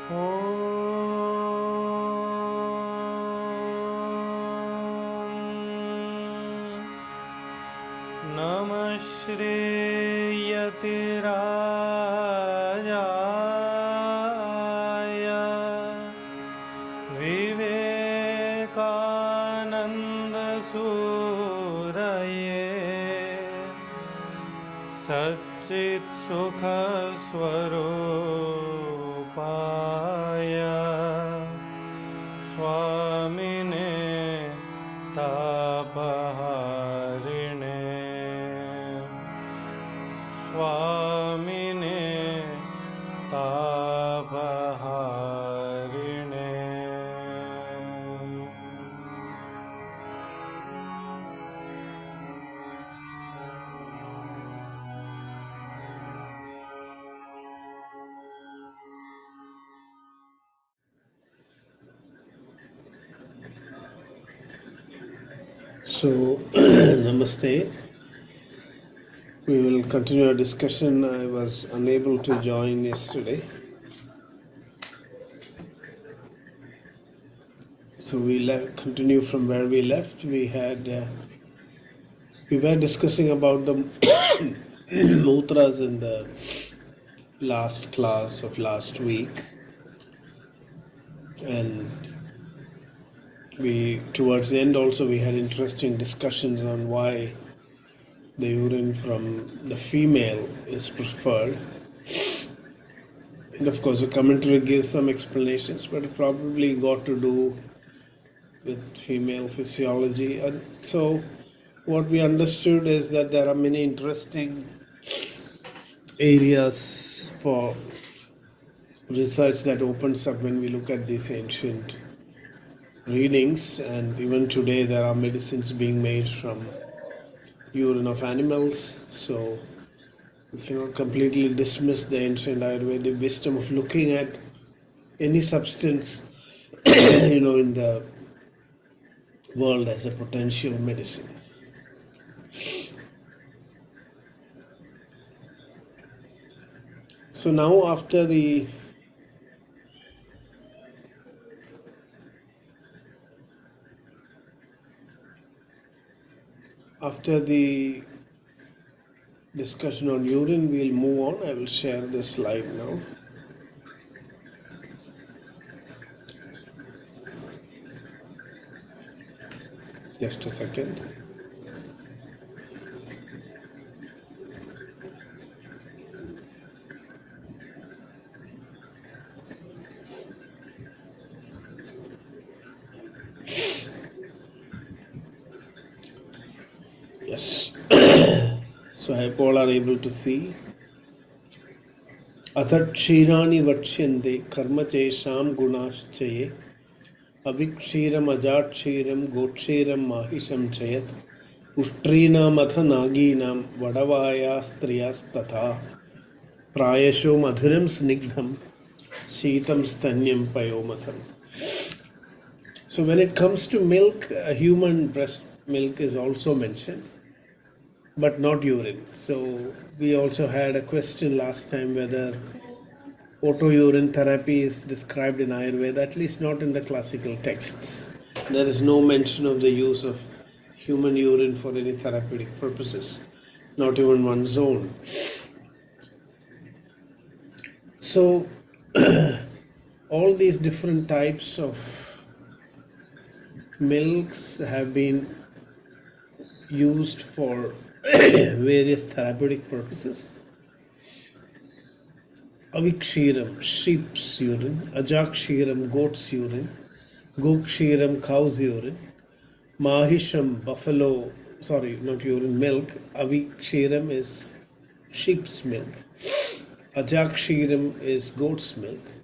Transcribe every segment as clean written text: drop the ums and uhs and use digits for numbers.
Namah Shreyatirajaya Vivekananda Suraye Satchit Sukha Swarupaya Swamine Tapaharine Swamine Tapaharine. So, Namaste. We will continue our discussion. I was unable to join yesterday. So we continue from where we left. We were discussing about the mudras in the last class of last week, and towards the end also we had interesting discussions on why the urine from the female is preferred. And of course, the commentary gives some explanations, but it probably got to do with female physiology. And so, what we understood is that there are many interesting areas for research that opens up when we look at these ancient readings. And even today, there are medicines being made from urine of animals. So, we cannot completely dismiss the ancient Ayurvedic wisdom of looking at any substance, in the world as a potential medicine. So now after the discussion on urine, we'll move on. I will share the slide now. Just a second. Yes. So I hope all are able to see. Athat kshirani vachyante karma chesham gunaschaye avikshiram ajakshiram gokshiram mahisham chayat ushtrina matha naginam vadavaya striyas tatha prayasho madhuram snigdham sheetam stanyam payomatham. So when it comes to milk, human breast milk is also mentioned, but not urine. So we also had a question last time whether auto-urine therapy is described in Ayurveda, at least not in the classical texts. There is no mention of the use of human urine for any therapeutic purposes, not even one's own. So all these different types of milks have been used for various therapeutic purposes. Avikshiram, sheep's urine, ajakshiram, goat's urine, gokshiram, cow's urine, mahisham, buffalo, not urine, milk. Avikshiram is sheep's milk, ajakshiram is goat's milk,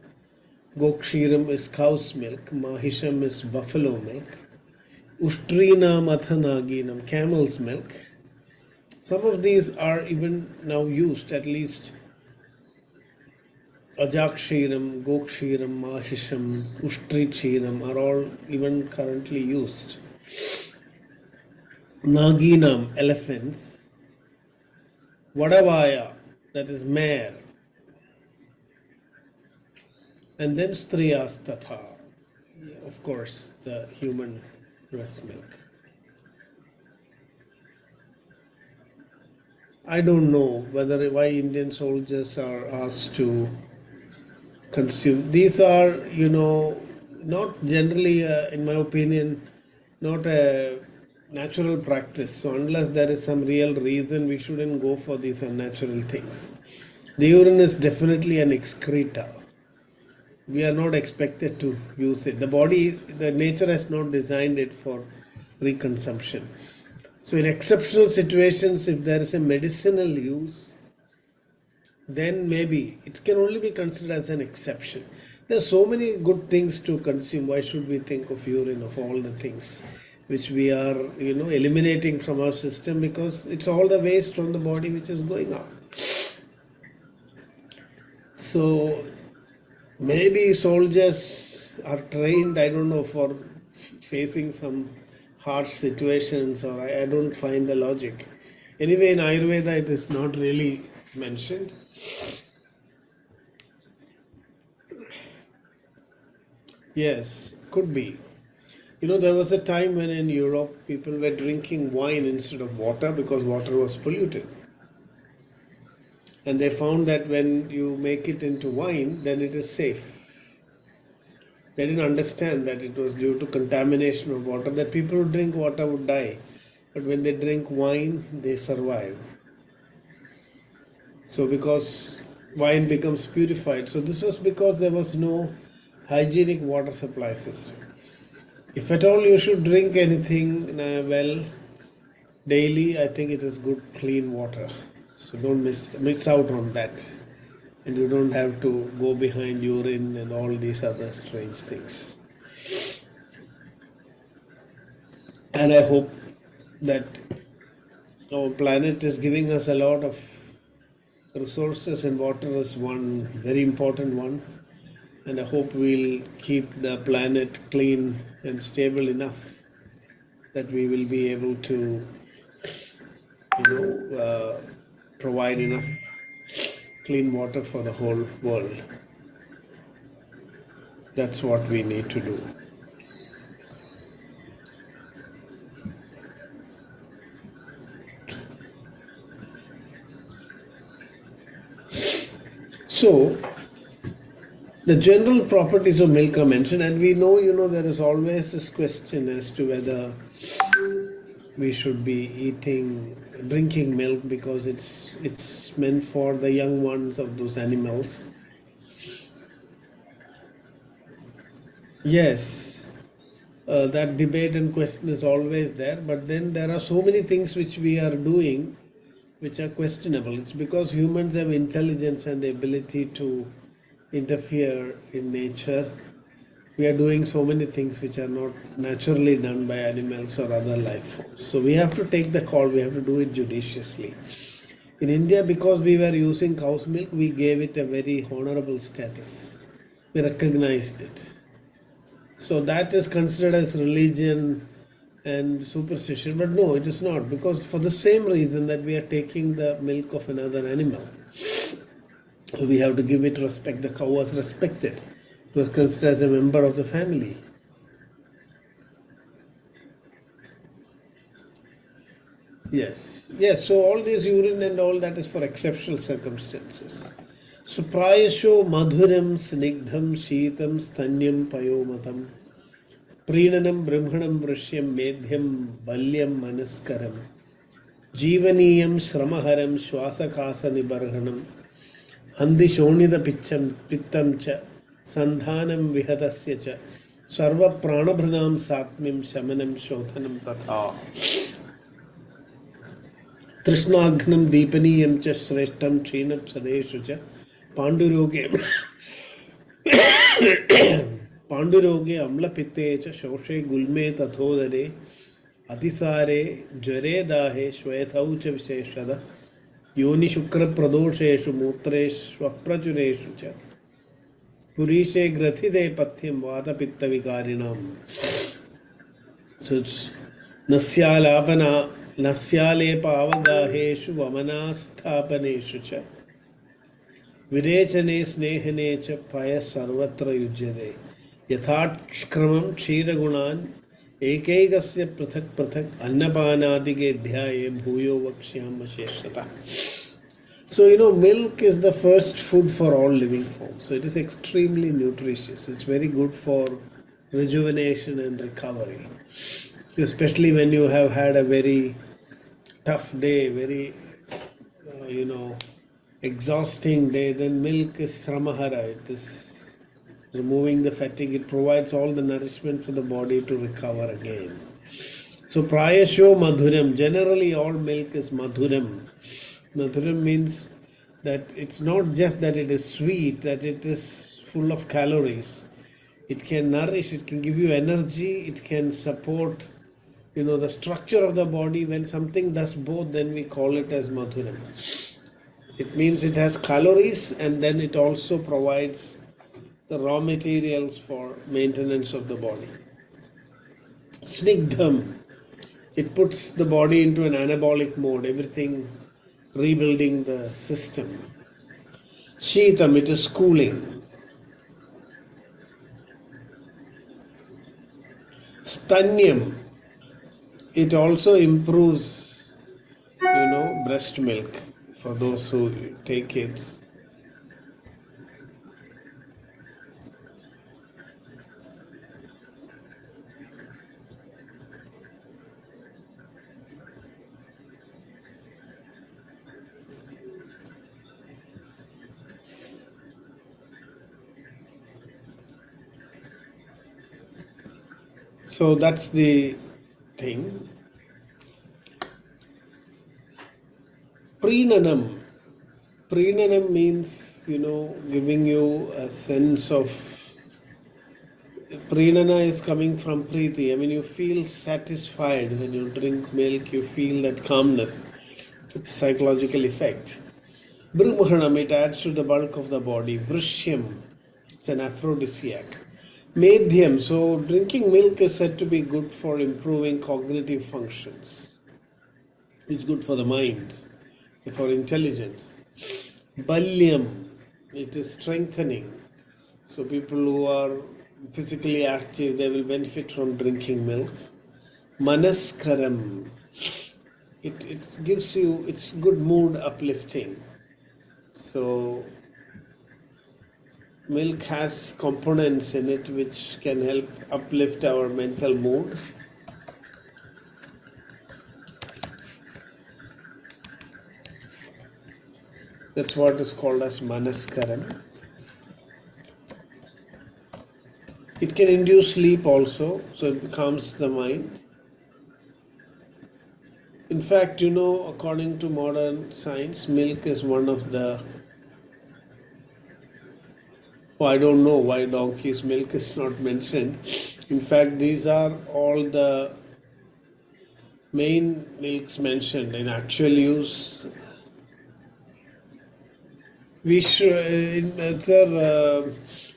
gokshiram is cow's milk, mahisham is buffalo milk, ushtrina mathanaginam, camel's milk. Some of these are even now used, at least ajakshiram, gokshiram, mahisham, ushtrikshiram are all even currently used. Naginam, elephants. Vadavaya, that is mare. And then striyas tatha, of course, the human breast milk. I don't know why Indian soldiers are asked to consume. These are, not generally, in my opinion, not a natural practice. So unless there is some real reason, we shouldn't go for these unnatural things. The urine is definitely an excreta. We are not expected to use it. The nature has not designed it for reconsumption. So in exceptional situations, if there is a medicinal use, then maybe it can only be considered as an exception. There are so many good things to consume. Why should we think of urine, of all the things which we are, eliminating from our system, because it's all the waste from the body which is going out. So maybe soldiers are trained, I don't know, for facing some harsh situations, or I don't find the logic. Anyway, in Ayurveda, it is not really mentioned. Yes, could be. There was a time when in Europe people were drinking wine instead of water because water was polluted. And they found that when you make it into wine, then it is safe. They didn't understand that it was due to contamination of water, that people who drink water would die. But when they drink wine, they survive. So because wine becomes purified. So this was because there was no hygienic water supply system. If at all you should drink anything daily, I think it is good clean water. So don't miss out on that. And you don't have to go behind urine and all these other strange things. And I hope that our planet is giving us a lot of resources, and water is one very important one. And I hope we'll keep the planet clean and stable enough that we will be able to, provide enough clean water for the whole world. That's what we need to do. So, the general properties of milk are mentioned, and we know, there is always this question as to whether we should be drinking milk because it's meant for the young ones of those animals. Yes, that debate and question is always there, but then there are so many things which we are doing which are questionable. It's because humans have intelligence and the ability to interfere in nature. We are doing so many things which are not naturally done by animals or other life forms. So we have to take the call, we have to do it judiciously. In India, because we were using cow's milk, we gave it a very honorable status. We recognized it. So that is considered as religion and superstition. But no, it is not, because for the same reason that we are taking the milk of another animal, we have to give it respect. The cow was respected. It was considered as a member of the family. Yes. So all this urine and all that is for exceptional circumstances. So prayasho madhuram snigdham sheetam stanyam payomatam preenanam brahmanam vrishyam medhyam balyam manaskaram jeevaniyam shramaharam shwasakasa nibarhanam handi shonida pittam cha sandhanam vihatasya cha sarva pranabhranam satmim shamanam shodhanam tatha Trishnaghnam deepaniyam cha shreshtam chinat sadeshu cha panduroge amlapitte cha shoshe gulme tathodare atisare jare dahe shwethau cha visheshada yoni shukra pradosheshu mutreshva prachureshu cha purishe grathide pathyam vata pitta vikarinam. So it's nasyalepa avagahesu vamanasthapaneshu cha Virechane snehane cha paya sarvatra yujyade. Yathat kshiragunan ekaigasya prathak prathak annapanadike dhyaye bhuyo vakshyam sheshata. So, milk is the first food for all living forms. So, it is extremely nutritious. It's very good for rejuvenation and recovery. Especially when you have had a very tough day, very, exhausting day, then milk is sramahara. It is removing the fatigue. It provides all the nourishment for the body to recover again. So, prayasho madhuram. Generally, all milk is madhuram. Madhuram means that it's not just that it is sweet, that it is full of calories. It can nourish, it can give you energy, it can support, the structure of the body. When something does both, then we call it as madhuram. It means it has calories and then it also provides the raw materials for maintenance of the body. Snigdham. It puts the body into an anabolic mode, everything rebuilding the system. Sheetam, it is cooling. Stanyam, it also improves, breast milk for those who take it. So that's the thing. Preenanam. Preenanam means, giving you a sense of. Preenana is coming from Preeti. I mean, you feel satisfied when you drink milk, you feel that calmness. It's a psychological effect. Brahmanam, it adds to the bulk of the body. Vrishyam, it's an aphrodisiac. Medhyam, so drinking milk is said to be good for improving cognitive functions. It's good for the mind, for intelligence. Balyam, it is strengthening. So people who are physically active, they will benefit from drinking milk. Manaskaram, it gives you, it's good mood uplifting. So milk has components in it which can help uplift our mental mood. That's what is called as manaskaram. It can induce sleep also, so it calms the mind. In fact, according to modern science, milk is one of the I don't know why donkey's milk is not mentioned. In fact, these are all the main milks mentioned in actual use. We should,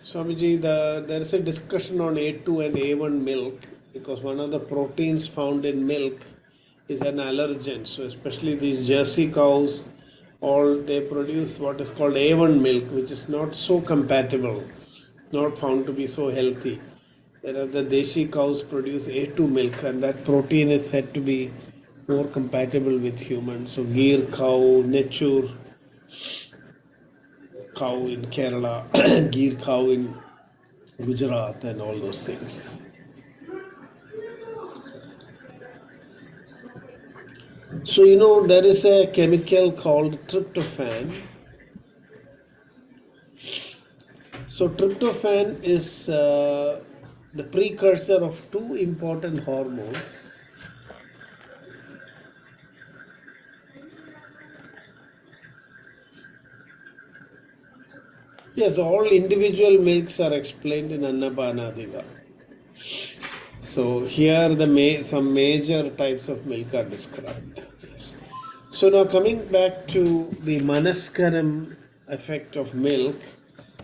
Swamiji, there is a discussion on A2 and A1 milk because one of the proteins found in milk is an allergen. So especially these Jersey cows, they produce what is called A1 milk, which is not so compatible, not found to be so healthy. Whereas the Deshi cows produce A2 milk, and that protein is said to be more compatible with humans. So Gir cow, Nechur cow in Kerala, Gir cow in Gujarat, and all those things. So, there is a chemical called tryptophan. So, tryptophan is the precursor of two important hormones. Yes, all individual milks are explained in Annapanadiga. So, here some major types of milk are described. Yes. So, now coming back to the manaskaram effect of milk,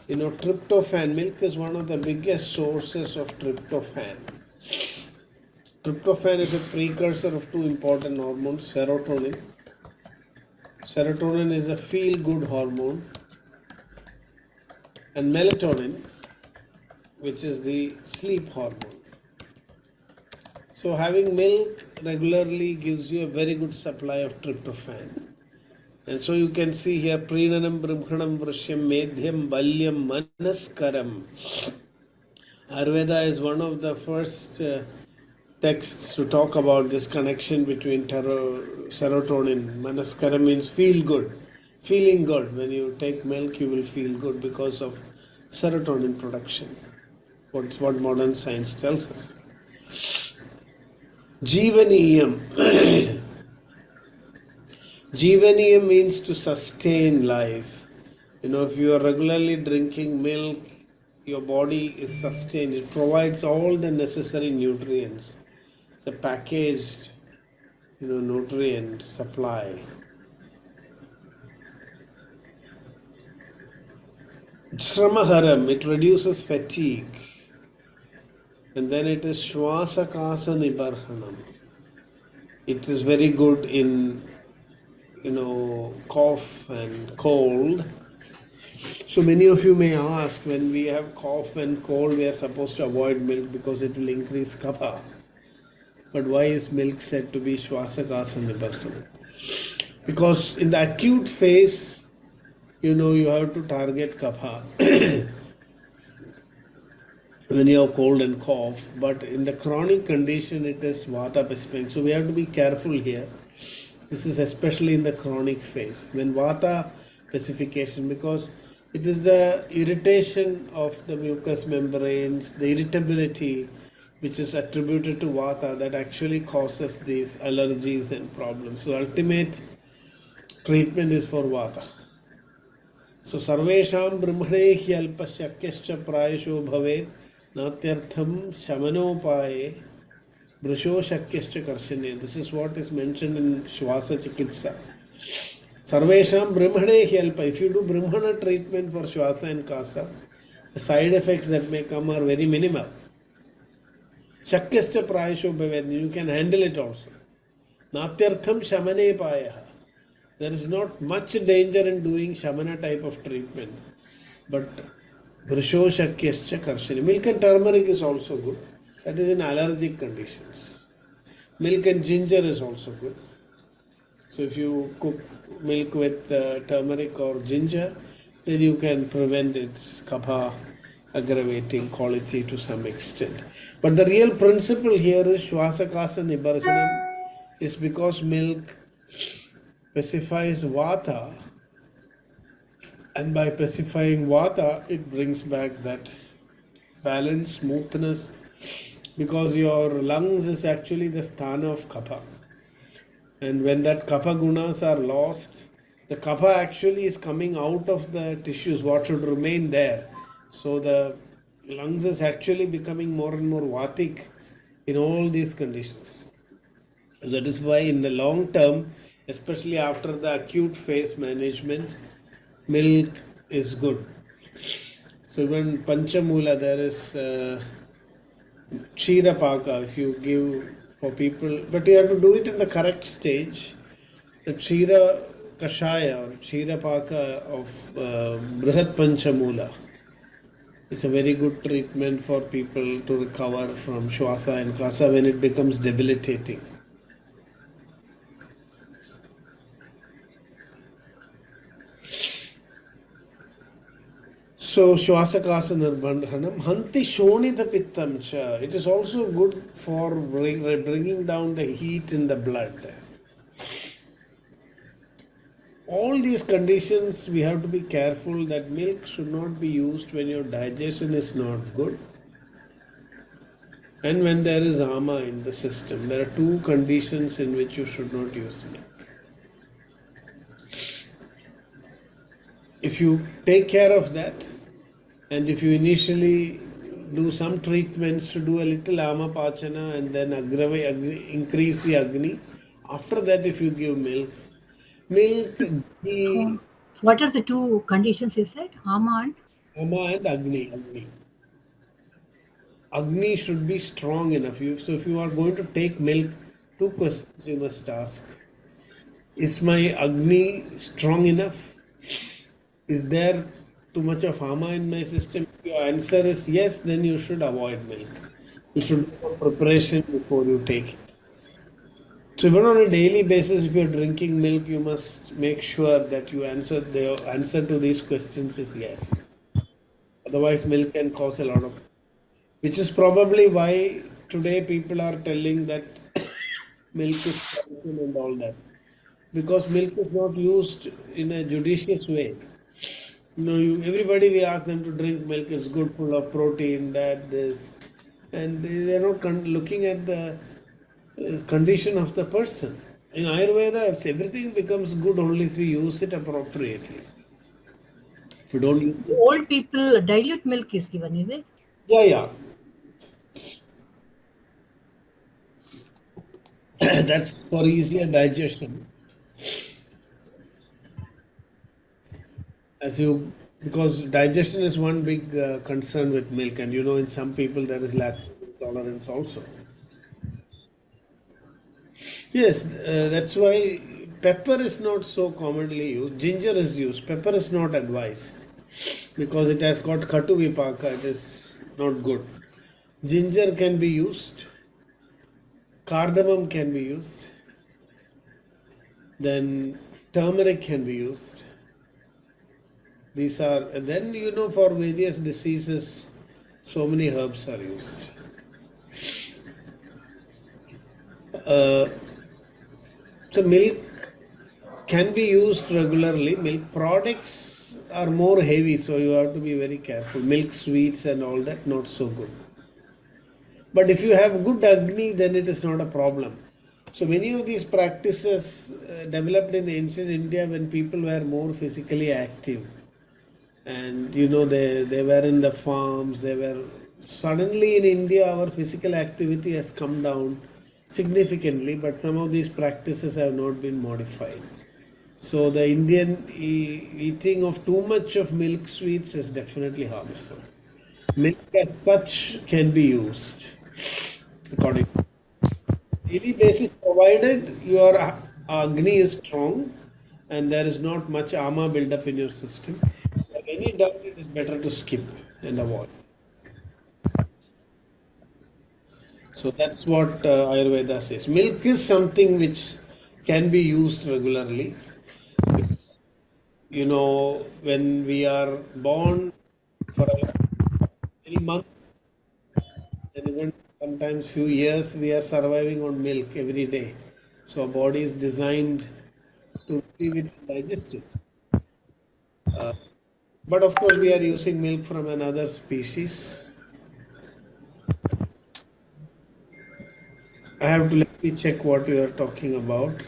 tryptophan, milk is one of the biggest sources of tryptophan. Tryptophan is a precursor of two important hormones, serotonin. Serotonin is a feel-good hormone. and melatonin, which is the sleep hormone. So having milk regularly gives you a very good supply of tryptophan. And so you can see here Preenanam Brahmanam Vrashyam Medhyam Balyam Manaskaram. Ayurveda is one of the first texts to talk about this connection between serotonin. Manaskara means feel good, feeling good. When you take milk, you will feel good because of serotonin production. What's what modern science tells us. Jeevaniyam. Jeevaniyam means to sustain life. If you are regularly drinking milk, your body is sustained. It provides all the necessary nutrients. It's a packaged, nutrient supply. Shramaharam, it reduces fatigue. And then it is Shwasakasa Nibarhanam. It is very good in, cough and cold. So many of you may ask, when we have cough and cold, we are supposed to avoid milk because it will increase kapha. But why is milk said to be Shwasakasa Nibarhanam? Because in the acute phase, you have to target kapha when you have cold and cough. But in the chronic condition, it is vata specific. So we have to be careful here. This is especially in the chronic phase. When vata specification, because it is the irritation of the mucous membranes, the irritability which is attributed to vata that actually causes these allergies and problems. So ultimate treatment is for vata. So sarvesham brahmane hyalpa shakyascha prayasho bhavet natyartham shamanopaye brusho shakyascha karshane. This is what is mentioned in Shwasa Chikitsa. Sarvesham brahmane hyalpa. If you do brahmana treatment for Shwasa and Kasa, the side effects that may come are very minimal. Shakyascha prayasho bhavet. You can handle it also. Natyartham shamane payaha. There is not much danger in doing shamana type of treatment. But Brisho Shakyascha Karshani. Milk and turmeric is also good. That is in allergic conditions. Milk and ginger is also good. So if you cook milk with turmeric or ginger, then you can prevent its kapha aggravating quality to some extent. But the real principle here is Shwasakasa Nibarhanam is because milk specifies vata, and by specifying vata, it brings back that balance, smoothness, because your lungs is actually the sthana of kapha. And when that kapha gunas are lost, the kapha actually is coming out of the tissues, what should remain there. So the lungs is actually becoming more and more vatic in all these conditions. So that is why in the long term, especially after the acute phase management, milk is good. So even Panchamula, there is Kshira Paka, if you give for people, but you have to do it in the correct stage. The Kshira Kashaya or Kshira Paka of Brihat Panchamula is a very good treatment for people to recover from Shwasa and Kasa when it becomes debilitating. So Shwasakasa Nirbandhanam Hanti Shonita Pittam Cha. It is also good for bringing down the heat in the blood. All these conditions we have to be careful that milk should not be used when your digestion is not good and when there is ama in the system. There are two conditions in which you should not use milk. If you take care of that, and if you initially do some treatments to do a little ama pachana and then increase the agni, after that if you give milk, ghee, What are the two conditions you said? Ama and ama and agni. Agni should be strong enough. So if you are going to take milk, two questions you must ask. Is my agni strong enough? Is there too much of ama in my system. If your answer is yes, then you should avoid milk. You should do some preparation before you take it. So even on a daily basis, if you're drinking milk, you must make sure that the answer to these questions is yes. Otherwise, milk can cause a lot of, which is probably why today people are telling that milk is poison and all that, because milk is not used in a judicious way. Everybody we ask them to drink milk. It's good, full of protein, that this, and they are not looking at the condition of the person. In Ayurveda, everything becomes good only if you use it appropriately. If you don't use it, Old people dilute milk is given, is it? yeah, that's for easier digestion. Because digestion is one big concern with milk, and in some people there is lactose intolerance also. Yes, that's why pepper is not so commonly used. Ginger is used. Pepper is not advised because it has got katu vipaka. It is not good. Ginger can be used. Cardamom can be used. Then turmeric can be used. These are, and then for various diseases, so many herbs are used. So milk can be used regularly. Milk products are more heavy, so you have to be very careful. Milk sweets and all that, not so good. But if you have good Agni, then it is not a problem. So many of these practices developed in ancient India when people were more physically active. And they were in the farms, suddenly in India our physical activity has come down significantly, but some of these practices have not been modified. So the Indian eating of too much of milk sweets is definitely harmful. Milk as such can be used according to daily basis, provided your Agni is strong and there is not much ama build up in your system. If you have any doubt, it is better to skip and avoid. So that's what Ayurveda says. Milk is something which can be used regularly. When we are born for many months, and even sometimes few years, we are surviving on milk every day. So our body is designed to receive it and digest it. But of course, we are using milk from another species. Let me check what we are talking about.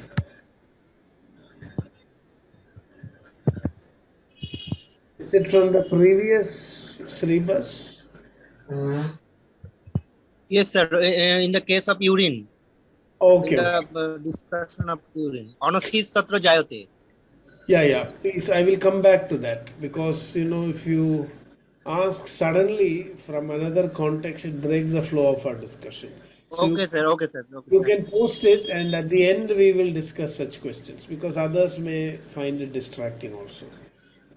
Is it from the previous syllabus? Yes, sir. In the case of urine, Okay. in the discussion of urine, honesty is tatra jayate. Yeah. Please, I will come back to that because if you ask suddenly from another context, it breaks the flow of our discussion. So Okay, sir. Okay, sir. Okay, you sir. can post it, and at the end we will discuss such questions because others may find it distracting also.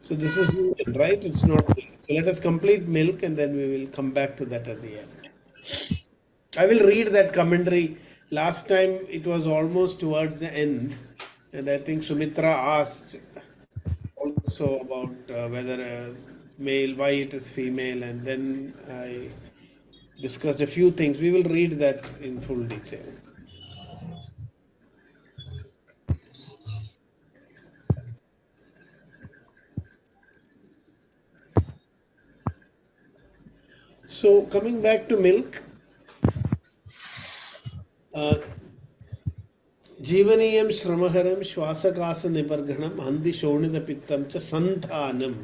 So this is urine, right? It's not milk. So let us complete milk, and then we will come back to that at the end. I will read that commentary. Last time it was almost towards the end, and I think Sumitra asked also about whether male, why it is female, and then I discussed a few things. We will read that in full detail. So coming back to milk, जीवनीयं श्रमहरं श्वासकाशनिबर्घणं हन्दिशोणितपित्तं च santhanam.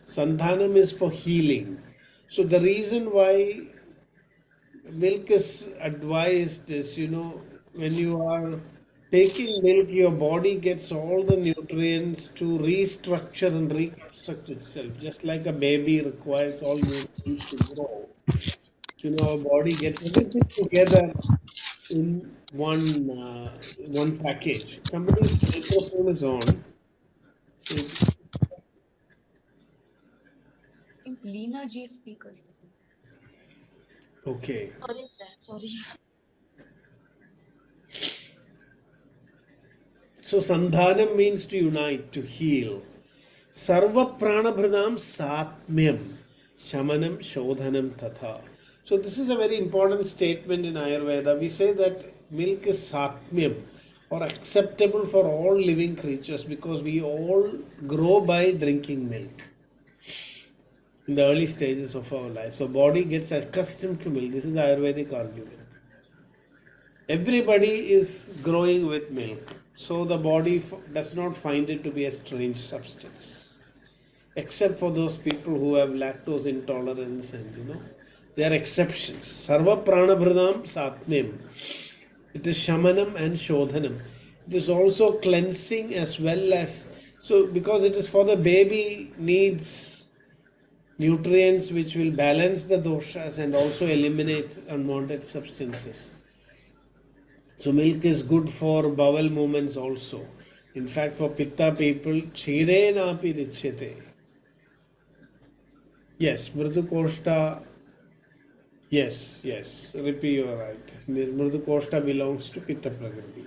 Santhanam is for healing. So the reason why milk is advised is, when you are taking milk, your body gets all the nutrients to restructure and reconstruct itself, just like a baby requires all nutrients to grow. Our body gets everything together in one package. Somebody's microphone is on. Leena J speaker. Okay. Sorry, sir. Sorry. So Sandhanam means to unite, to heal. Sarva pranabhridam satmyam, shamanam shodhanam tatha. So this is a very important statement in Ayurveda. We say that milk is satmyam, or acceptable for all living creatures, because we all grow by drinking milk in the early stages of our life. So body gets accustomed to milk. This is Ayurvedic argument. Everybody is growing with milk, so the body does not find it to be a strange substance, except for those people who have lactose intolerance, and they are exceptions. Sarva pranabhridam satmyam. It is shamanam and shodhanam. It is also cleansing as well as, so because it is for the baby, needs nutrients which will balance the doshas and also eliminate unwanted substances. So milk is good for bowel movements also. In fact, for pitta people, chirena api richyate. Yes, mridu koshta. Yes, Ripi, you are right. Mridu koshta belongs to pitta prakriti.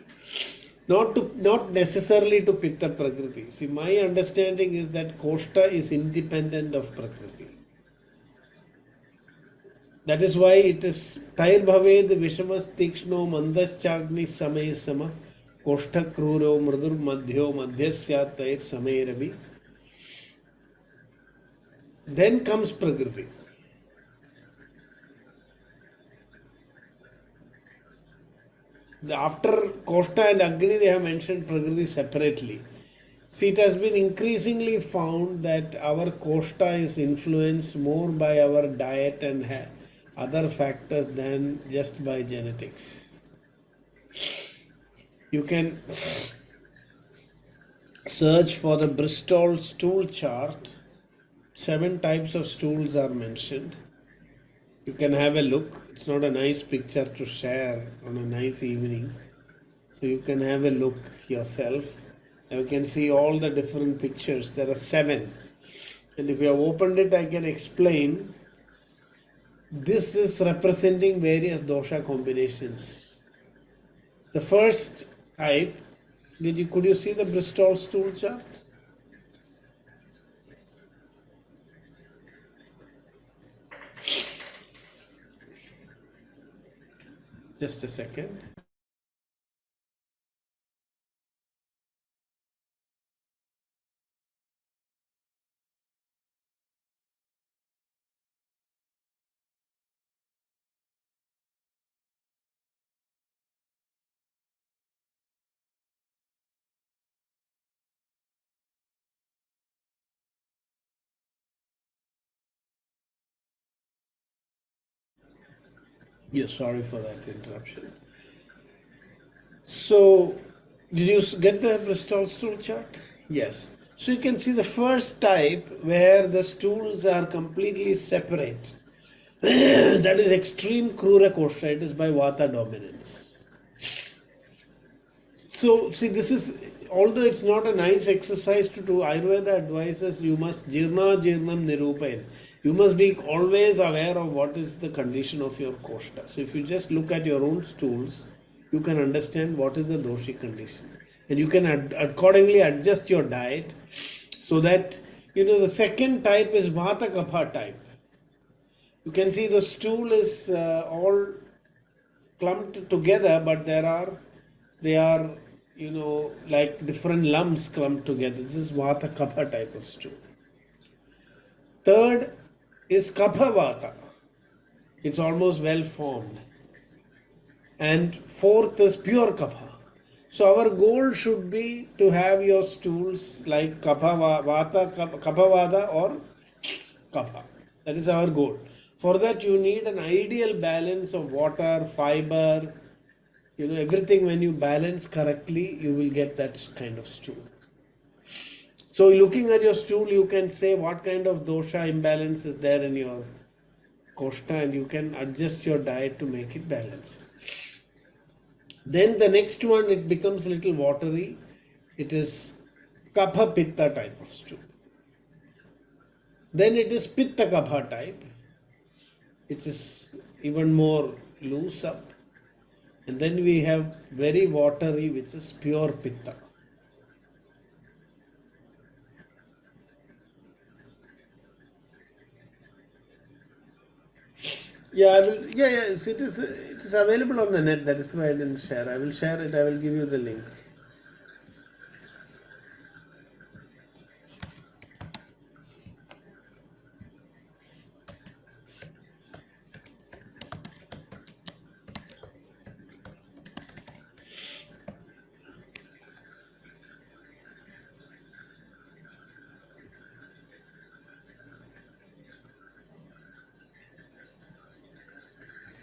Not necessarily to pitta prakriti. See, my understanding is that koshta is independent of prakriti. That is why it is Tair Bhaved Vishamas Tikshno Mandas Chagni Samay Sama Koshta Kruro Mrudur Madhyo Madhyasya Tair Samay Rabi. Then comes Prakriti. After Koshta and Agni, they have mentioned Prakriti separately. See, it has been increasingly found that our Koshta is influenced more by our diet and other factors than just by genetics. You can search for the Bristol stool chart. 7 types of stools are mentioned. You can have a look. It's not a nice picture to share on a nice evening. So you can have a look yourself. You can see all the different pictures. There are 7. And if you have opened it, I can explain. This is representing various dosha combinations. The first type, could you see the Bristol stool chart? Just a second. Yeah, sorry for that interruption. So, did you get the Bristol stool chart? Yes. So you can see the first type where the stools are completely separate. That is extreme Krura Kosha. It is by Vata dominance. So, see, this is, although it's not a nice exercise to do, Ayurveda advises you must jirna jirnam nirupayan. You must be always aware of what is the condition of your koshta. So if you just look at your own stools, you can understand what is the doshi condition. And you can accordingly adjust your diet so that, the second type is Vata Kapha type. You can see the stool is all clumped together, but they are, like different lumps clumped together. This is Vata Kapha type of stool. Third is Kapha Vata. It's almost well formed. And fourth is pure Kapha. So our goal should be to have your stools like Kapha Vata or Kapha. That is our goal. For that you need an ideal balance of water, fiber, everything. When you balance correctly, you will get that kind of stool. So looking at your stool, you can say what kind of dosha imbalance is there in your koshta, and you can adjust your diet to make it balanced. Then the next one, it becomes a little watery. It is kapha pitta type of stool. Then it is Pitta Kapha type, which is even more loose up. And then we have very watery, which is pure Pitta. Yeah, I will. Yeah, yes, it is available on the net. That is why I didn't share. I will share it. I will give you the link.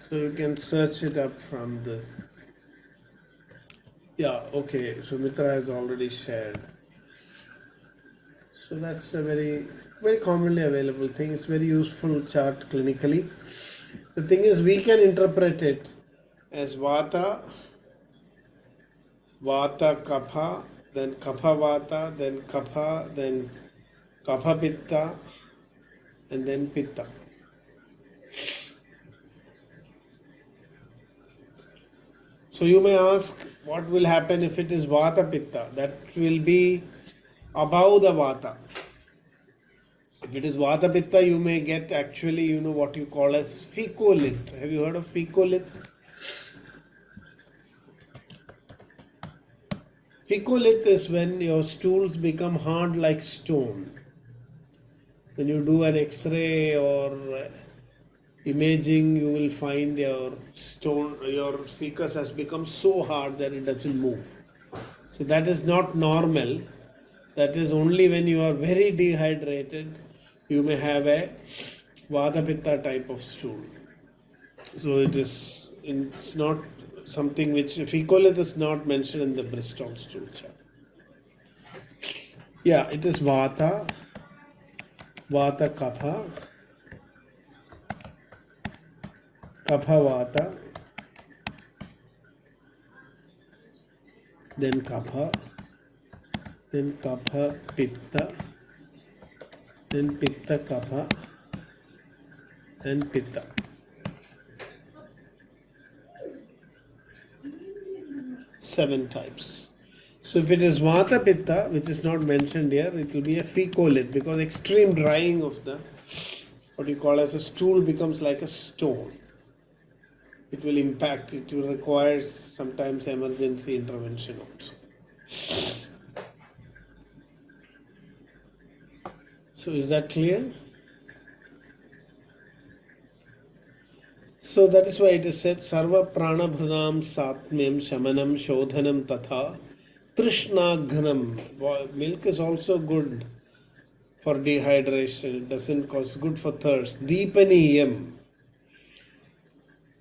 So you can search it up from this. Yeah, okay. So Mitra has already shared. So that's a very, very commonly available thing. It's very useful chart clinically. The thing is, we can interpret it as Vata, Vata Kapha, then Kapha Vata, then Kapha, then Kapha Pitta, and then Pitta. So you may ask, what will happen if it is Vata Pitta? That will be above the Vata. If it is Vata Pitta, you may get actually, what you call as fecolith. Have you heard of fecolith? Fecolith is when your stools become hard like stone. When you do an X-ray or imaging, you will find your fecus has become so hard that it doesn't move. So that is not normal. That is only when you are very dehydrated, you may have a Vata Pitta type of stool. So it's not something which fecolith is not mentioned in the Bristol stool chart. Yeah, it is Vata Kapha, Kapha Vata, then Kapha, then Kapha Pitta, then Pitta Kapha, and Pitta. Seven types. So if it is Vata Pitta, which is not mentioned here, it will be a fecolith, because extreme drying of the, what you call as a stool, becomes like a stone. It will impact, it will require sometimes emergency intervention also. So is that clear? So that is why it is said, Sarva Prana Bhradam Satmyam Shamanam Shodhanam Tatha Trishnaghram. Milk is also good for dehydration. It doesn't cause, good for thirst. Deepaniyam.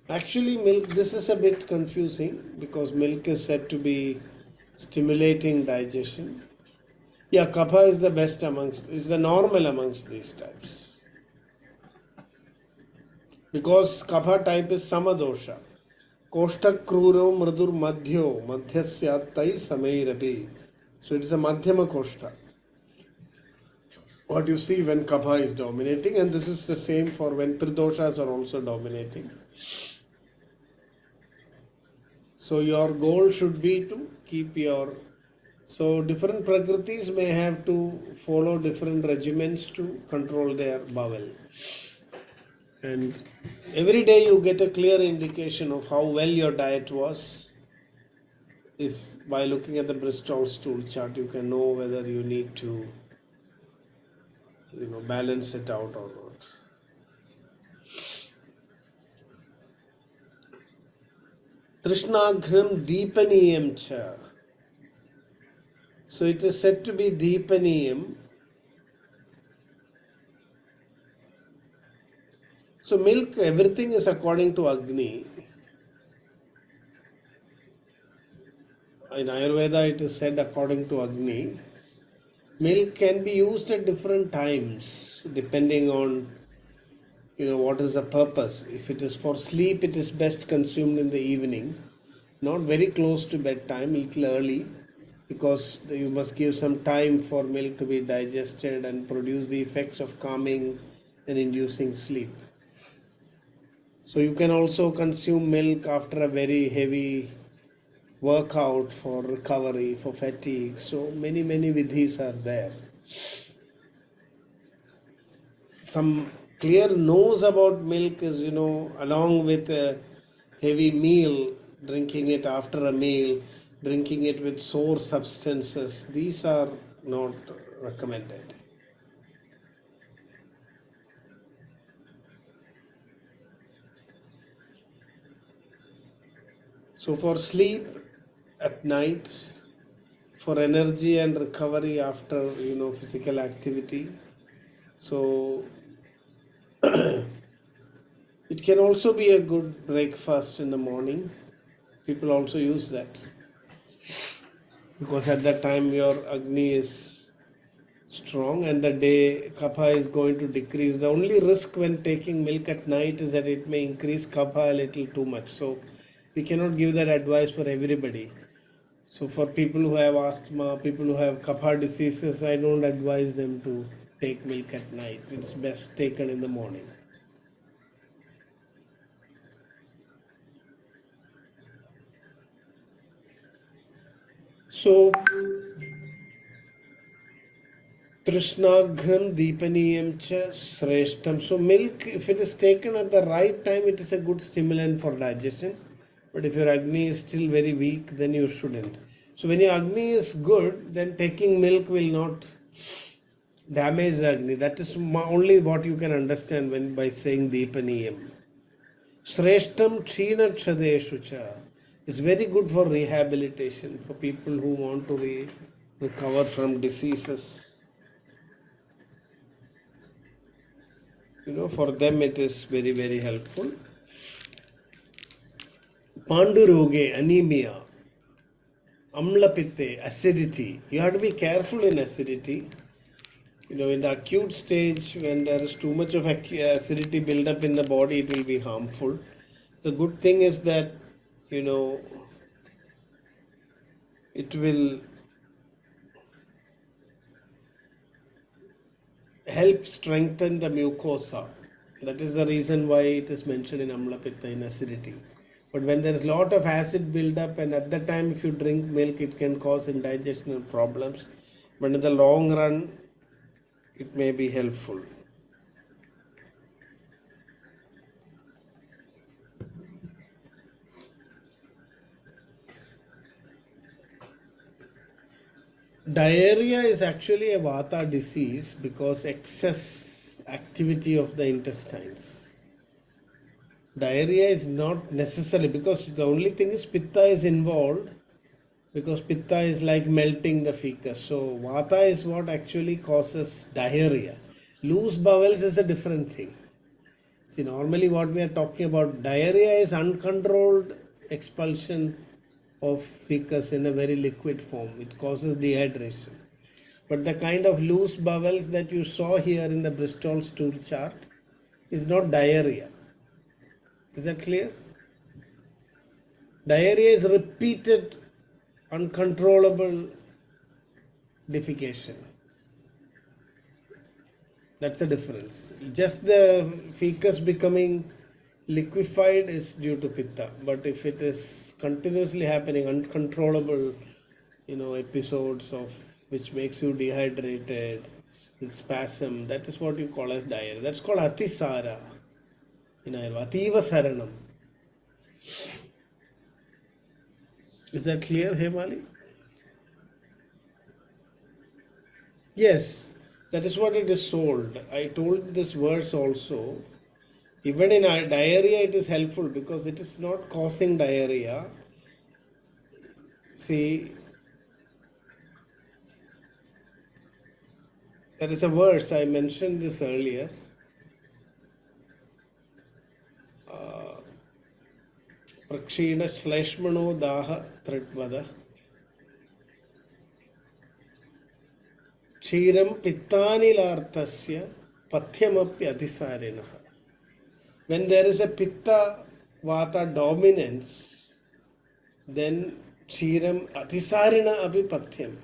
Actually, milk, this is a bit confusing because milk is said to be stimulating digestion. Yeah, kapha is the best is the normal amongst these types. Because kapha type is samadosha. Koshtak kruro mradur madhyo madhyasyatai samairapi. So it is a madhyama koshta. What you see when kapha is dominating, and this is the same for when tridoshas are also dominating. So your goal should be to keep your... So different prakritis may have to follow different regimens to control their bowel. And every day you get a clear indication of how well your diet was. If by looking at the Bristol stool chart, you can know whether you need to, balance it out or not. Trishnaghram Deepaniyam cha. So it is said to be Deepaniyam. So milk, everything is according to Agni. In Ayurveda it is said according to Agni. Milk can be used at different times depending on what is the purpose. If it is for sleep, it is best consumed in the evening, not very close to bedtime, little early. because you must give some time for milk to be digested and produce the effects of calming and inducing sleep. So you can also consume milk after a very heavy workout for recovery, for fatigue. So many vidhis are there. Some clear knows about milk is, along with a heavy meal, drinking it after a meal, drinking it with sour substances. These are not recommended. So for sleep at night, for energy and recovery after physical activity, so it can also be a good breakfast in the morning. People also use that because at that time your Agni is strong and the day kapha is going to decrease. The only risk when taking milk at night is that it may increase kapha a little too much. So we cannot give that advice for everybody. So for people who have asthma, people who have kapha diseases, I don't advise them to take milk at night. It's best taken in the morning. So Trishnaghram Deepaniyam cha Sreshtam. So milk, if it is taken at the right time, it is a good stimulant for digestion. But if your Agni is still very weak, then you shouldn't. So when your Agni is good, then taking milk will not damage the Agni. That is only what you can understand by saying Deepaniyam. Sreshtam China Chadeshu cha is very good for rehabilitation, for people who want to recover from diseases. For them it is very helpful. Panduroge, anemia, amlapitte, acidity. You have to be careful in acidity. In the acute stage, when there is too much of acidity build up in the body, it will be harmful. The good thing is that, it will help strengthen the mucosa. That is the reason why it is mentioned in amlapitta, in acidity. But when there is a lot of acid build up, and at that time if you drink milk, it can cause indigestion problems. But in the long run, it may be helpful. Diarrhea is actually a vata disease because excess activity of the intestines. Diarrhea is not necessarily, because the only thing is pitta is involved, because pitta is like melting the fecus. So vata is what actually causes diarrhea. Loose bowels is a different thing. See, normally what we are talking about, diarrhea is uncontrolled expulsion of fecus in a very liquid form. It causes dehydration. But the kind of loose bowels that you saw here in the Bristol stool chart is not diarrhea. Is that clear? Diarrhea is repeated, uncontrollable defecation. That's the difference. Just the fecus becoming liquefied is due to pitta. But if it is continuously happening, uncontrollable, episodes of which makes you dehydrated, with spasm, that is what you call as diarrhea. That's called atisara in Ayurveda. Ativa saranam. Is that clear, Hemali? Yes, that is what it is sold. I told this verse also. Even in diarrhea, it is helpful because it is not causing diarrhea. See, there is a verse, I mentioned this earlier. Prakshina Shleshmano Daha Tritvada Kshiram Pittanilartasya Pathyamapya Adhisarinaha. When there is a Pitta Vata dominance, then Kshiram Atisarina Api Pathyam.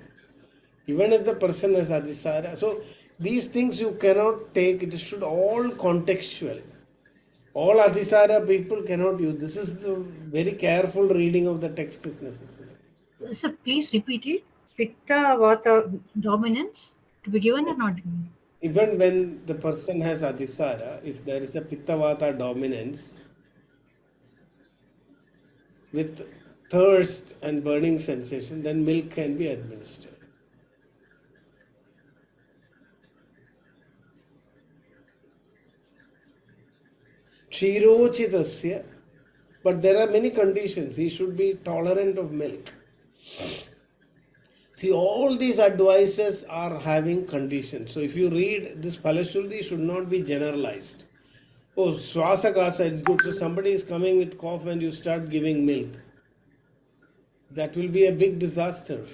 Even if the person has Atisara. So these things you cannot take, it should all contextual. All Atisara people cannot use. This is the very careful reading of the text is necessary. So please repeat it. Pitta Vata dominance to be given or not given? Even when the person has Adhisara, if there is a Pitta Vata dominance with thirst and burning sensation, then milk can be administered. Kshirochitasya, but there are many conditions. He should be tolerant of milk. See, all these advices are having conditions. So if you read this Palashruti, should not be generalized. Oh, Swasakasa, it's good. So somebody is coming with cough and you start giving milk. That will be a big disaster.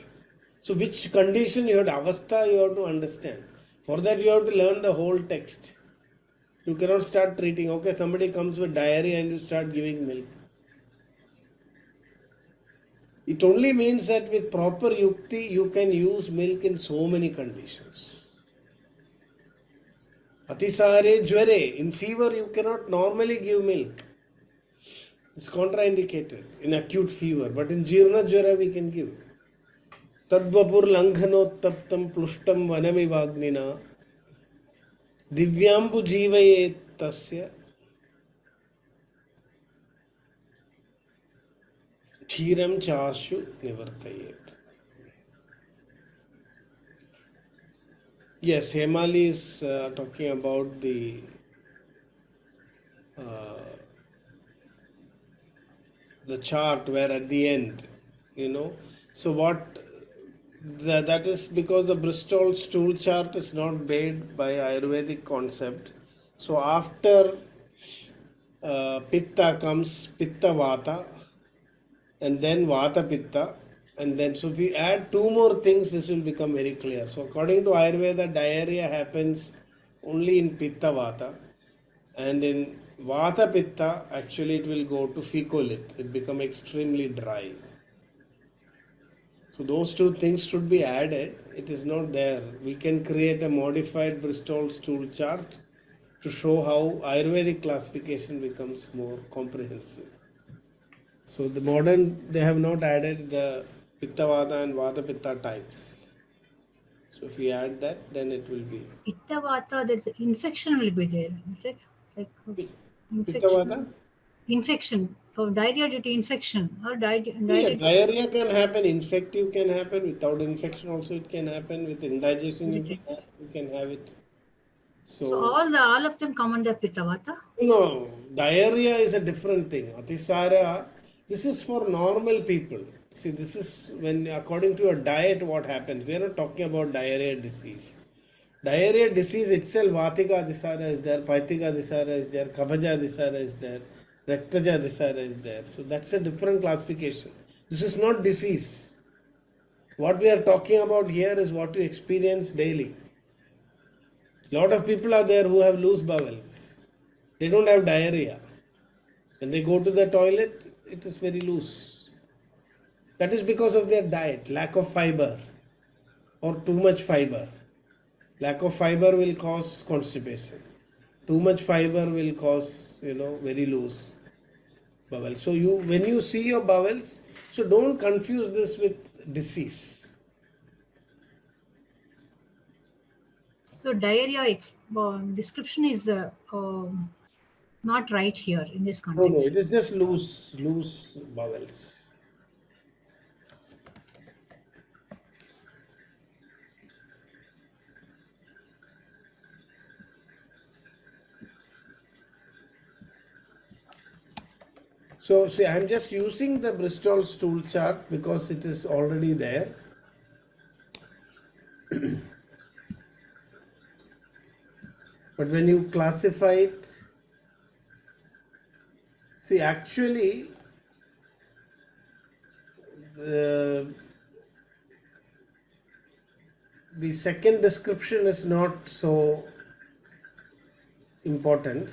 So which condition you have to, avastha you have to understand. For that you have to learn the whole text. You cannot start treating, okay, somebody comes with diarrhea and you start giving milk. It only means that with proper yukti, you can use milk in so many conditions. Atisare jware, in fever you cannot normally give milk. It's contraindicated in acute fever, but in jirna jwara we can give. Tadvapur langhanottaptam plushtam vanamivagnina divyambu jivaye tasya Kshiram chashu nivartayet. Yes, Hemali is talking about the chart where at the end, so what that is because the Bristol stool chart is not made by Ayurvedic concept. So after Pitta comes Pitta Vata, and then Vata Pitta, and then so if we add two more things, this will become very clear. So according to Ayurveda, diarrhea happens only in Pitta Vata, and in Vata Pitta, actually it will go to fecolith. It become extremely dry. So those two things should be added. It is not there. We can create a modified Bristol stool chart to show how Ayurvedic classification becomes more comprehensive. So the modern, they have not added the Pitta Vata and Vata Pitta types. So if we add that, then it will be. Pitta Vata, there's infection will be there. Is it like Pitta Vata? Infection, diarrhea due to infection or Yeah, diarrhea can happen, infective can happen, without infection also it can happen, with indigestion you can have it. So all of them come under Pitta Vata? No, diarrhea is a different thing. Atisara, this is for normal people. See, this is when according to your diet what happens. We are not talking about diarrhea disease. Diarrhea disease itself, Vatika Adhisara is there, Paitika Adhisara is there, Kabhaja Adhisara is there, Raktaja Adhisara is there. So that's a different classification. This is not disease. What we are talking about here is what you experience daily. A lot of people are there who have loose bowels. They don't have diarrhea. When they go to the toilet, it is very loose. That is because of their diet, lack of fiber or too much fiber. Lack of fiber will cause constipation. Too much fiber will cause, very loose bowels. So when you see your bowels, so don't confuse this with disease. So diarrhea description is not right here in this context. No, it is just loose bowels. So see, I am just using the Bristol stool chart because it is already there. But when you classify it, see, actually, the second description is not so important.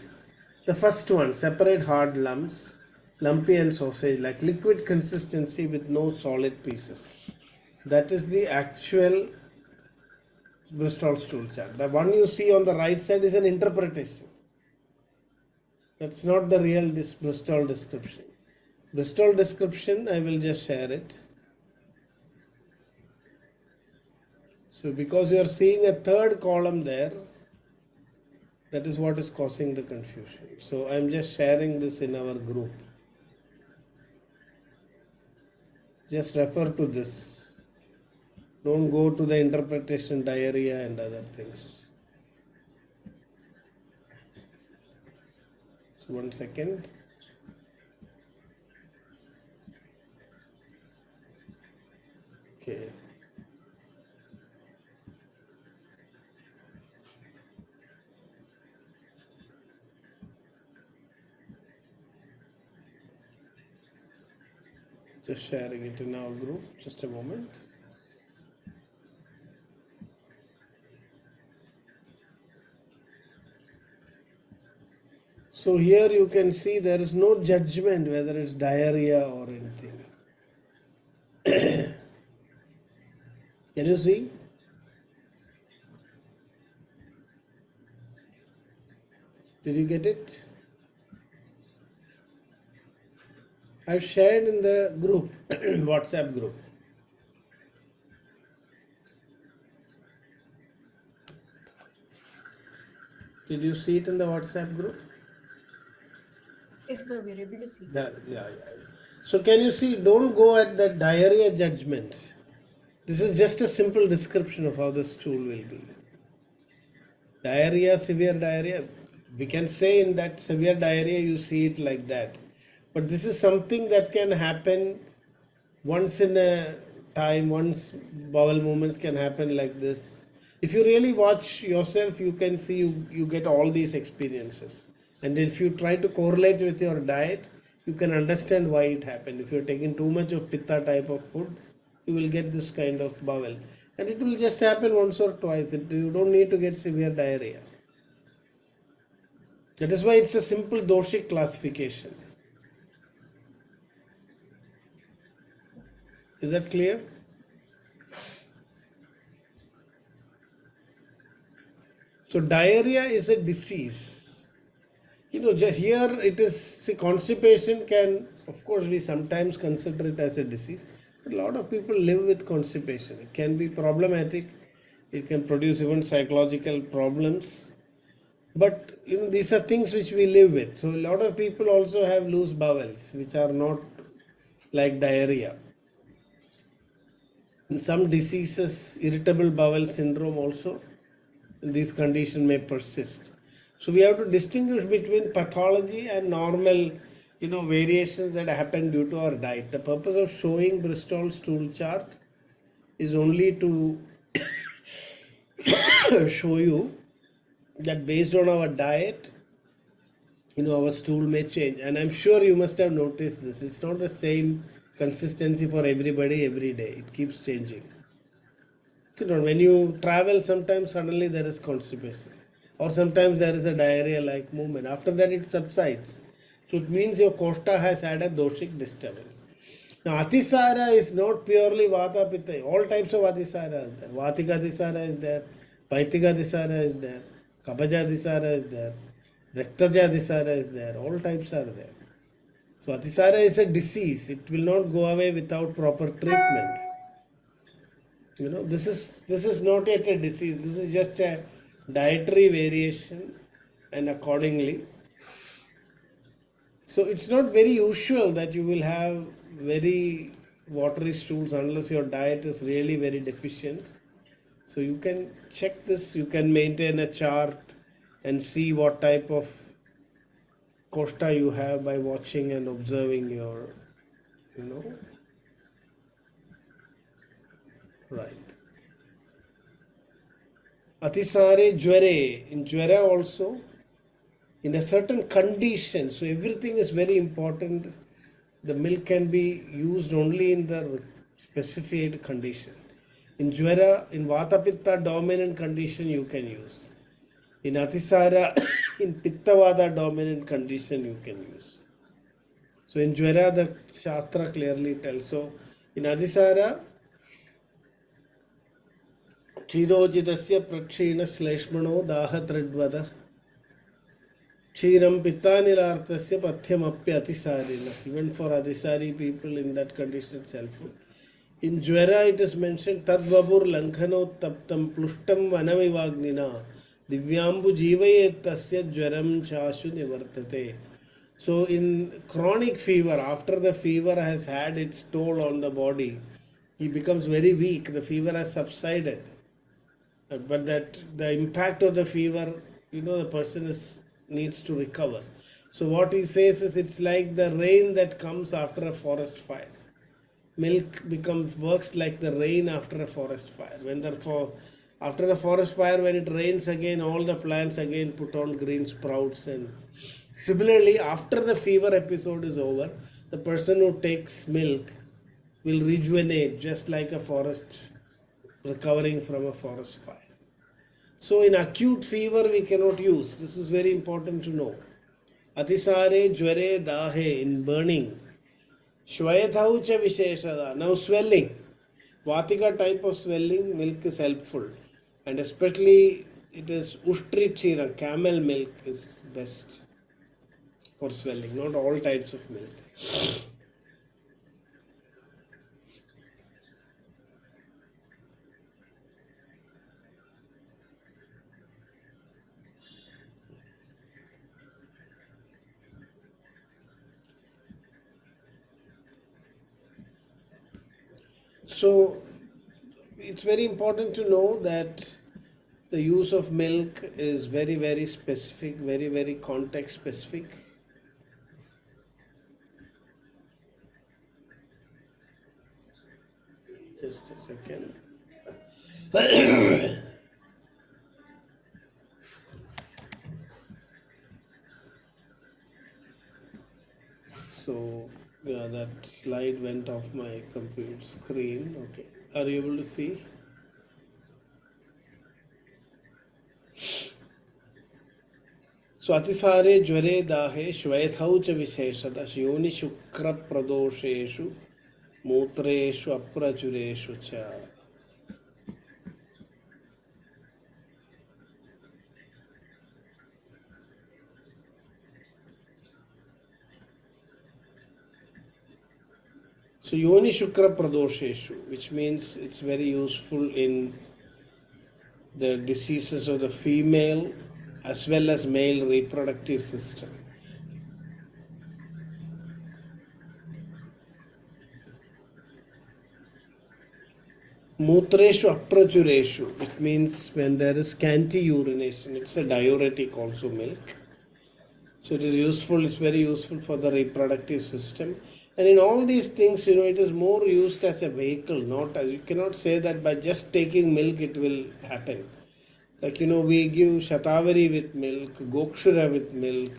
The first one, separate hard lumps, lumpy and sausage, like liquid consistency with no solid pieces. That is the actual Bristol stool chart. The one you see on the right side is an interpretation. That's not the real Bristol description. Bristol description, I will just share it. So because you are seeing a third column there, that is what is causing the confusion. So I am just sharing this in our group. Just refer to this. Don't go to the interpretation diarrhea and other things. So 1 second. Okay. Just sharing it in our group. Just a moment. So here you can see there is no judgment whether it's diarrhea or anything. Can you see? Did you get it? I've shared in the group, WhatsApp group. Did you see it in the WhatsApp group? Yes, sir, we are able to see. Yeah. So can you see, don't go at the diarrhea judgment. This is just a simple description of how the stool will be. Diarrhea, severe diarrhea, we can say in that severe diarrhea you see it like that. But this is something that can happen once in a time, once bowel movements can happen like this. If you really watch yourself, you can see you get all these experiences. And if you try to correlate with your diet, you can understand why it happened. If you're taking too much of pitta type of food, you will get this kind of bowel. And it will just happen once or twice. You don't need to get severe diarrhea. That is why it's a simple doshic classification. Is that clear? So diarrhea is a disease. Just here it is, see, constipation can, of course, we sometimes consider it as a disease, but a lot of people live with constipation. It can be problematic. It can produce even psychological problems. But these are things which we live with. So a lot of people also have loose bowels, which are not like diarrhea. In some diseases, irritable bowel syndrome also, this condition may persist. So we have to distinguish between pathology and normal, variations that happen due to our diet. The purpose of showing Bristol stool chart is only to show you that based on our diet, our stool may change. And I'm sure you must have noticed this. It's not the same consistency for everybody every day. It keeps changing. When you travel, sometimes suddenly there is constipation. Or sometimes there is a diarrhea-like movement. After that, it subsides. So it means your koshta has had a doshic disturbance. Now, Atisara is not purely Vata Pitta. All types of Atisara is there. Vatika Atisara is there. Paitika Atisara is there. Kapaja Atisara is there. Rektaja Atisara is there. All types are there. So Atisara is a disease. It will not go away without proper treatment. This is not yet a disease. This is just a dietary variation, and accordingly. So it's not very usual that you will have very watery stools unless your diet is really very deficient. So you can check this. You can maintain a chart and see what type of koshta you have by watching and observing your, right. Atisare jware, in jwara also, in a certain condition, so everything is very important. The milk can be used only in the specified condition. In jwara, in Vata Pitta dominant condition you can use. In Atisara, in Pitta Vata dominant condition you can use. So in Jvara, the Shastra clearly tells. So in Adhisara, Chirojidasya Prakshina Sleshmano Daha Tridvada Chiram Pitanilarthasya Pathyam Apya Atisarina. Even for Adhisari people in that condition it's helpful. In Jvara it is mentioned Tadvabur Lankhano Taptam Plushtam Vanamivagnina Divyambu Jivayetasya Jvaram Chashu Nivartate. So in chronic fever, after the fever has had its toll on the body, he becomes very weak. The fever has subsided. But that the impact of the fever, the person needs to recover. So what he says is it's like the rain that comes after a forest fire. Milk works like the rain after a forest fire. After the forest fire, when it rains again, all the plants again put on green sprouts. And similarly, after the fever episode is over, the person who takes milk will rejuvenate just like a forest recovering from a forest fire. So in acute fever we cannot use. This is very important to know. Atisare, Jvare, Dahe, in burning. Shvayataucha Visheshada. Now swelling. Vatika type of swelling, milk is helpful. And especially it is Ushtri Chira, camel milk is best for swelling. Not all types of milk. So it's very important to know that the use of milk is very, very specific, very, very context specific. Just a second. So yeah, that slide went off my computer screen. Okay, are you able to see? So Atisare Jvare Dahe Shvaythaucha Visheshada Yoni Shukra Pradosheshu Mutreshu Aprachureshu Cha. So Yoni Shukra Pradosheshu, which means it's very useful in the diseases of the female as well as male reproductive system. Mutreshu Aprachureshu, which means when there is scanty urination, it's a diuretic also, milk. So it is useful, it's very useful for the reproductive system. And in all these things, it is more used as a vehicle, not as, you cannot say that by just taking milk it will happen. Like, we give Shatavari with milk, Gokshura with milk.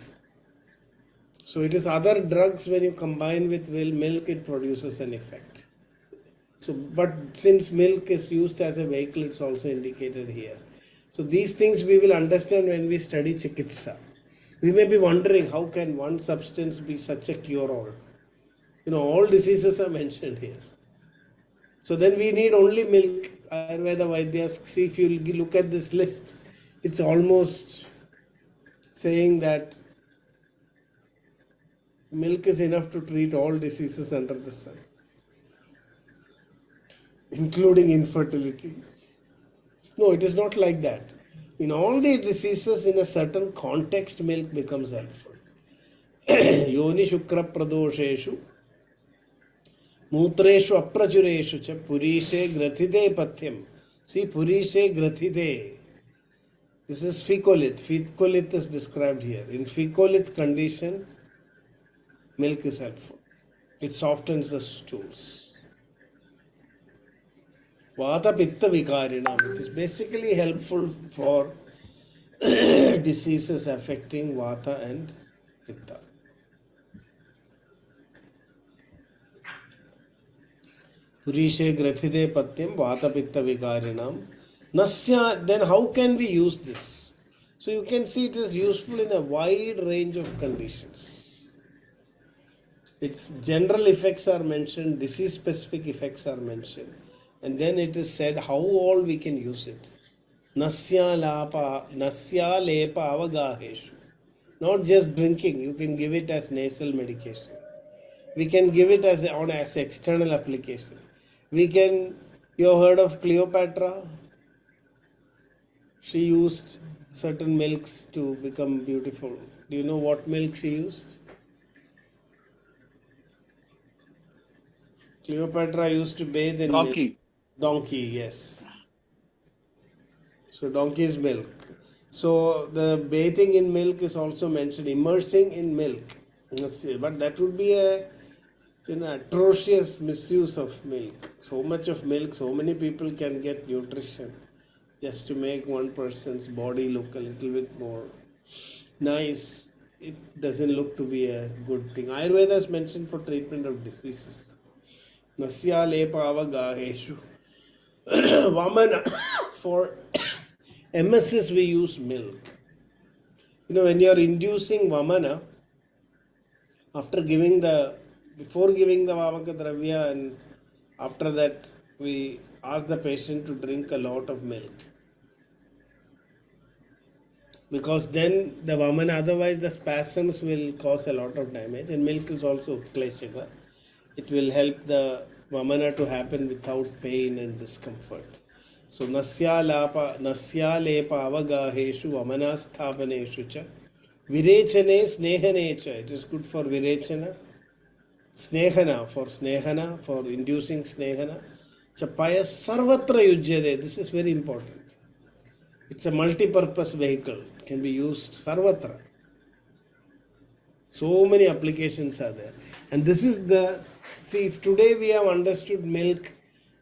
So it is other drugs when you combine with milk, it produces an effect. So, but since milk is used as a vehicle, it's also indicated here. So these things we will understand when we study Chikitsa. We may be wondering, how can one substance be such a cure-all? All diseases are mentioned here. So then we need only milk. Ayurveda Vaidyas, see, if you look at this list, it's almost saying that milk is enough to treat all diseases under the sun, including infertility. No, it is not like that. In all the diseases, in a certain context, milk becomes helpful. Yoni Shukra Pradosheshu Mutreshu Aprachureshu cha Purishe Grathide Pathyam. See, Purishe Grathide. This is Ficolith. Ficolith is described here. In Ficolith condition, milk is helpful. It softens the stools. Vata Pitta Vikarinam. It is basically helpful for diseases affecting Vata and Pitta. Purishe Grathide Patyam Vata Pitta Vikarinam. Nasya, then how can we use this? So you can see it is useful in a wide range of conditions. Its general effects are mentioned, disease specific effects are mentioned, and then it is said how all we can use it. Nasya lepa avagaheshu. Not just drinking, you can give it as nasal medication. We can give it as external application. You have heard of Cleopatra? She used certain milks to become beautiful. Do you know what milk she used? Cleopatra used to bathe in milk. Donkey, yes. So donkey's milk. So the bathing in milk is also mentioned, immersing in milk. But that would be a atrocious misuse of milk. So much of milk, so many people can get nutrition just to make one person's body look a little bit more nice. It doesn't look to be a good thing. Ayurveda is mentioned for treatment of diseases. Nasya lepa avagaheshu. Vamana. For emesis we use milk. When you are inducing vamana, before giving the vamaka dravya, and after that we ask the patient to drink a lot of milk. Because then the vamana, otherwise the spasms will cause a lot of damage, and milk is also kleshika. It will help the vamana to happen without pain and discomfort. So nasya lepa avagaheshu vamanasthapaneshu cha virechane snehane cha. It is good for virechana, snehana for inducing snehana. Chapaya sarvatra yujyade. This is very important. It's a multi-purpose vehicle. It can be used sarvatra. So many applications are there. And this is if today we have understood milk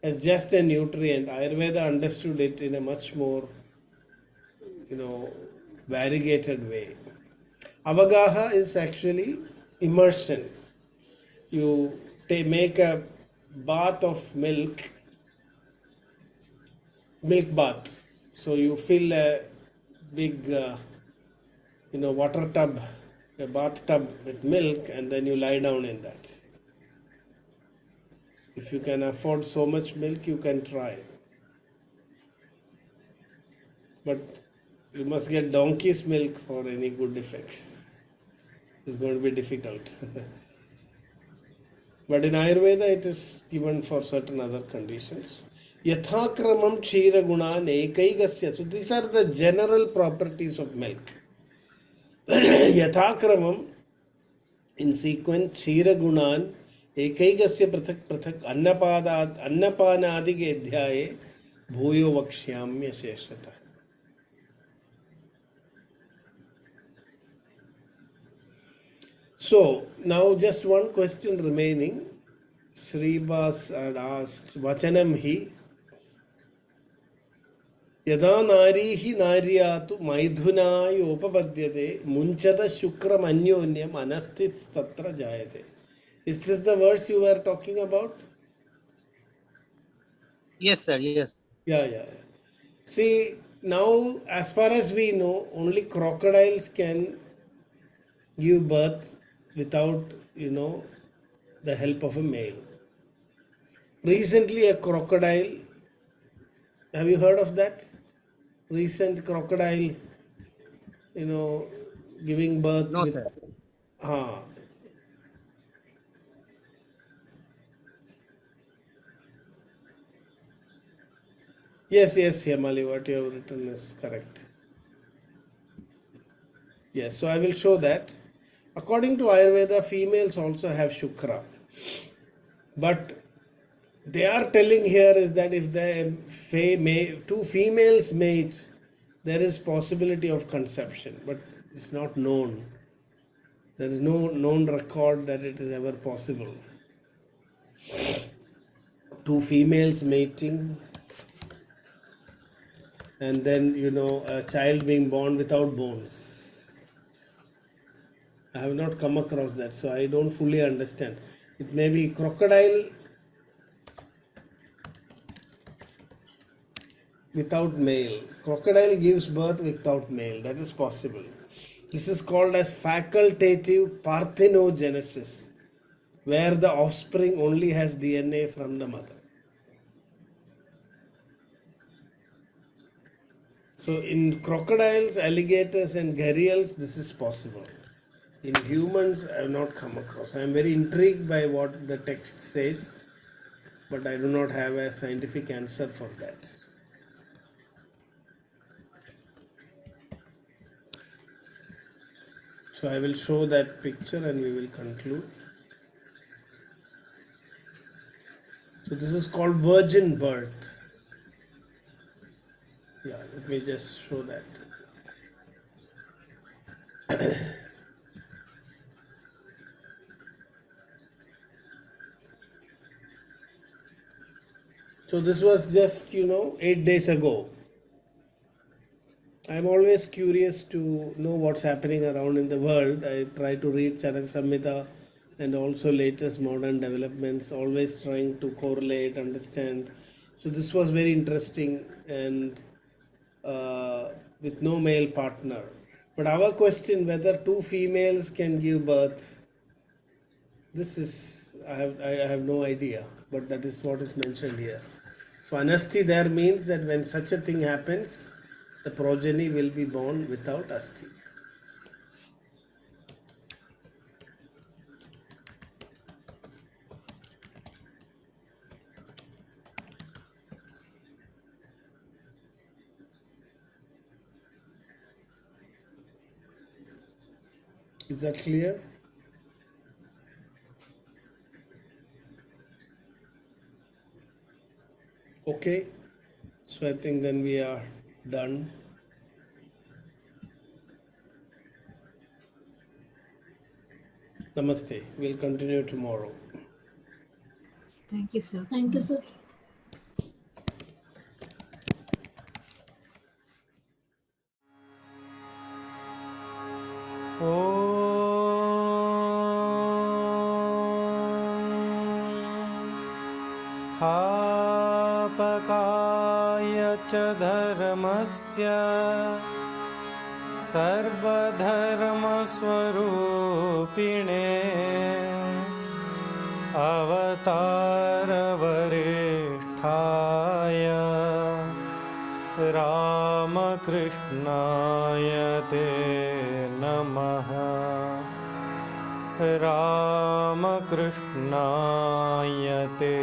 as just a nutrient, Ayurveda understood it in a much more, variegated way. Avagaha is actually immersion. You make a bath of milk bath. So you fill a big, water tub, a bathtub with milk, and then you lie down in that. If you can afford so much milk, you can try. But you must get donkey's milk for any good effects. It's going to be difficult. But in Ayurveda, it is given for certain other conditions. Yathakramam kshira gunan ekaigasya. So these are the general properties of milk. Yathakramam, in sequence, kshira gunan ekaigasya prathak prathak annapanadi adhyaye bhuyo vakshyamya sheshatah. So now just one question remaining. Sribas had asked, Vachanam hi yada narihi naryatu maidhunaya upapadyate munchata shukram anyonyam anasthit tatra jayate. Is this the verse you were talking about? Yes, sir. Yes. Yeah. See, now as far as we know, only crocodiles can give birth without, the help of a male. Recently, a crocodile, have you heard of that? Recent crocodile, giving birth. No, sir. Yes, Yamali, what you have written is correct. Yes, so I will show that. According to Ayurveda, females also have Shukra. But they are telling here is that if two females mate, there is possibility of conception, but it's not known. There is no known record that it is ever possible. Two females mating, and then, a child being born without bones. I have not come across that, so I don't fully understand. It may be crocodile without male. Crocodile gives birth without male. That is possible. This is called as facultative parthenogenesis. where the offspring only has DNA from the mother. So in crocodiles, alligators and gharials, this is possible. In humans, I have not come across. I am very intrigued by what the text says, but I do not have a scientific answer for that. So I will show that picture and we will conclude. So this is called virgin birth. Yeah, let me just show that. So this was just, 8 days ago. I'm always curious to know what's happening around in the world. I try to read Caraka-Saṁhitā and also latest modern developments, always trying to correlate, understand. So this was very interesting and with no male partner. But our question whether two females can give birth, this is, I have no idea, but that is what is mentioned here. So anasti there means that when such a thing happens, the progeny will be born without asti. Is that clear? Okay, so I think then we are done. Namaste. We'll continue tomorrow. Thank you, sir. Thank you, sir. स्थापकाय च धर्मस्य सर्वधर्मस्वरूपिणे अवतारवरिष्ठाय रामकृष्णाय ते नमः। रामकृष्णाय ते